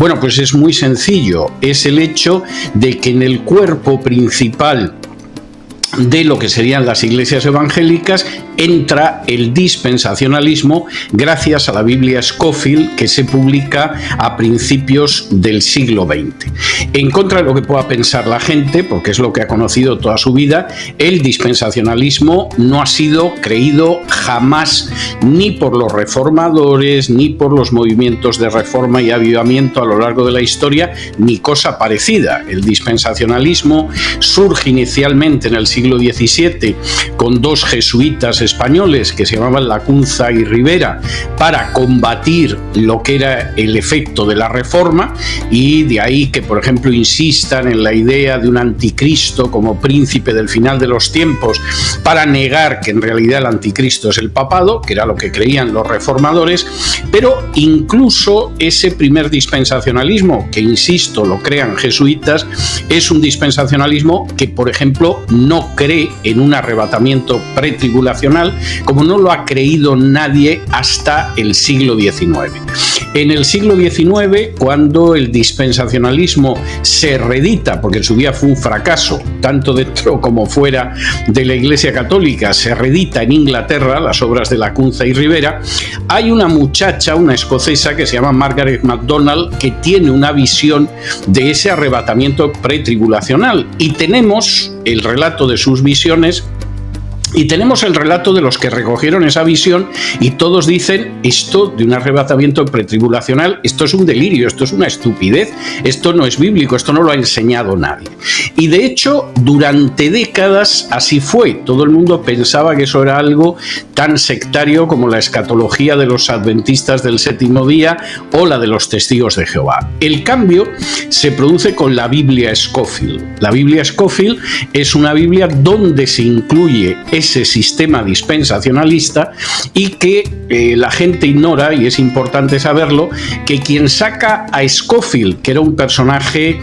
Bueno, pues es muy sencillo. Es el hecho de que en el cuerpo principal de lo que serían las iglesias evangélicas entra el dispensacionalismo gracias a la Biblia Scofield, que se publica a principios del siglo XX. En contra de lo que pueda pensar la gente, porque es lo que ha conocido toda su vida, el dispensacionalismo no ha sido creído jamás ni por los reformadores, ni por los movimientos de reforma y avivamiento a lo largo de la historia, ni cosa parecida. El dispensacionalismo surge inicialmente en el siglo XVII con dos jesuitas españoles que se llamaban Lacunza y Rivera para combatir lo que era el efecto de la reforma, y de ahí que, por ejemplo, insistan en la idea de un anticristo como príncipe del final de los tiempos para negar que en realidad el anticristo es el papado, que era lo que creían los reformadores. Pero incluso ese primer dispensacionalismo, que insisto, lo crean jesuitas, es un dispensacionalismo que, por ejemplo, no cree en un arrebatamiento pretribulacional, como no lo ha creído nadie hasta el siglo XIX. En el siglo XIX, cuando el dispensacionalismo se reedita, porque en su día fue un fracaso, tanto dentro como fuera de la Iglesia Católica, se reedita en Inglaterra las obras de Lacunza y Rivera, hay una muchacha, una escocesa que se llama Margaret MacDonald, que tiene una visión de ese arrebatamiento pretribulacional, y tenemos el relato de sus visiones. Y tenemos el relato de los que recogieron esa visión, y todos dicen: esto de un arrebatamiento pretribulacional, esto es un delirio, esto es una estupidez, esto no es bíblico, esto no lo ha enseñado nadie. Y de hecho, durante décadas así fue. Todo el mundo pensaba que eso era algo tan sectario como la escatología de los adventistas del séptimo día o la de los testigos de Jehová. El cambio se produce con la Biblia Scofield. La Biblia Scofield es una Biblia donde se incluye ese sistema dispensacionalista, y que la gente ignora, y es importante saberlo, que quien saca a Scofield, que era un personaje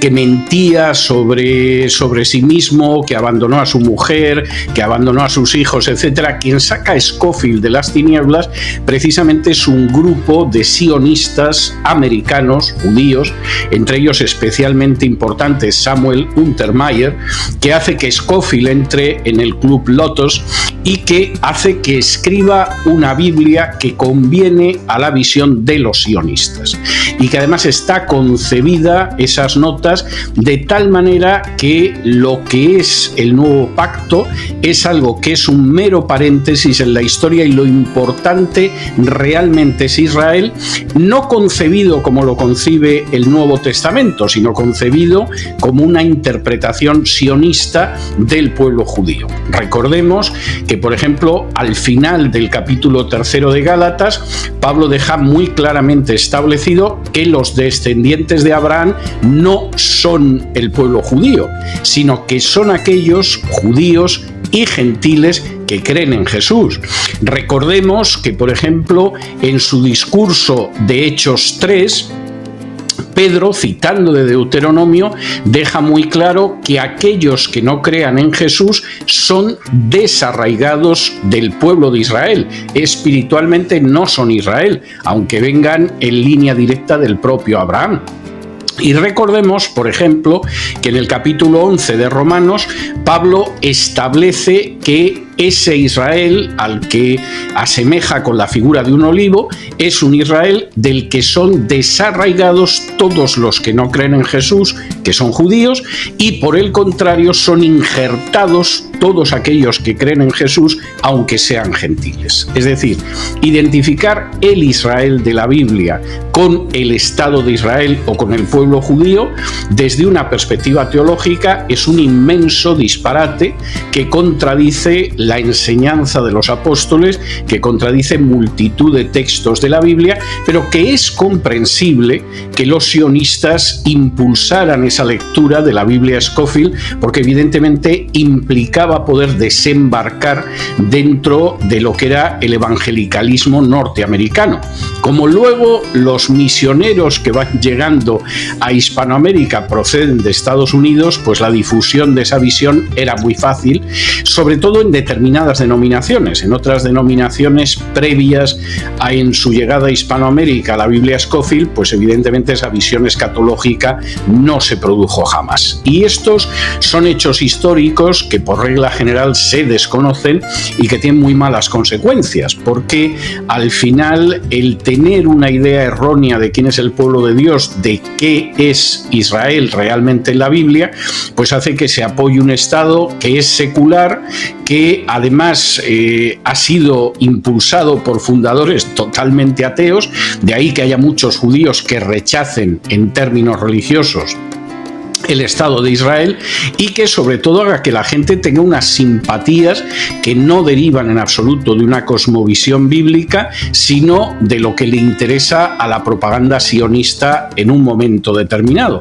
que mentía sobre sí mismo, que abandonó a su mujer, que abandonó a sus hijos, etcétera, quien saca a Scofield de las tinieblas precisamente es un grupo de sionistas americanos, judíos, entre ellos especialmente importante Samuel Untermyer, que hace que Scofield entre en el club Lotos y que hace que escriba una Biblia que conviene a la visión de los sionistas, y que además está concebida, esas notas, de tal manera que lo que es el nuevo pacto es algo que es un mero paréntesis en la historia, y lo importante realmente es Israel, no concebido como lo concibe el Nuevo Testamento, sino concebido como una interpretación sionista del pueblo judío. Recordemos que, por ejemplo, al final del capítulo 3 de Gálatas, Pablo deja muy claramente establecido que los descendientes de Abraham no son el pueblo judío, sino que son aquellos judíos y gentiles que creen en Jesús. Recordemos que, por ejemplo, en su discurso de Hechos 3, Pedro, citando de Deuteronomio, deja muy claro que aquellos que no crean en Jesús son desarraigados del pueblo de Israel. Espiritualmente no son Israel, aunque vengan en línea directa del propio Abraham. Y recordemos, por ejemplo, que en el capítulo 11 de Romanos, Pablo establece que ese Israel al que asemeja con la figura de un olivo es un Israel del que son desarraigados todos los que no creen en Jesús, que son judíos, y por el contrario son injertados todos aquellos que creen en Jesús, aunque sean gentiles. Es decir, identificar el Israel de la Biblia con el Estado de Israel o con el pueblo judío desde una perspectiva teológica es un inmenso disparate que contradice la enseñanza de los apóstoles, que contradice multitud de textos de la Biblia, pero que es comprensible que los sionistas impulsaran esa lectura de la Biblia Scofield, porque evidentemente implicaba poder desembarcar dentro de lo que era el evangelicalismo norteamericano. Como luego los misioneros que van llegando a Hispanoamérica proceden de Estados Unidos, pues la difusión de esa visión era muy fácil, sobre todo en determinados determinadas denominaciones. En otras denominaciones previas en su llegada a Hispanoamérica, a la Biblia Scofield, pues evidentemente esa visión escatológica no se produjo jamás. Y estos son hechos históricos que por regla general se desconocen y que tienen muy malas consecuencias, porque al final el tener una idea errónea de quién es el pueblo de Dios, de qué es Israel realmente en la Biblia, pues hace que se apoye un Estado que es secular, que además ha sido impulsado por fundadores totalmente ateos, de ahí que haya muchos judíos que rechacen en términos religiosos el Estado de Israel, y que sobre todo haga que la gente tenga unas simpatías que no derivan en absoluto de una cosmovisión bíblica, sino de lo que le interesa a la propaganda sionista en un momento determinado.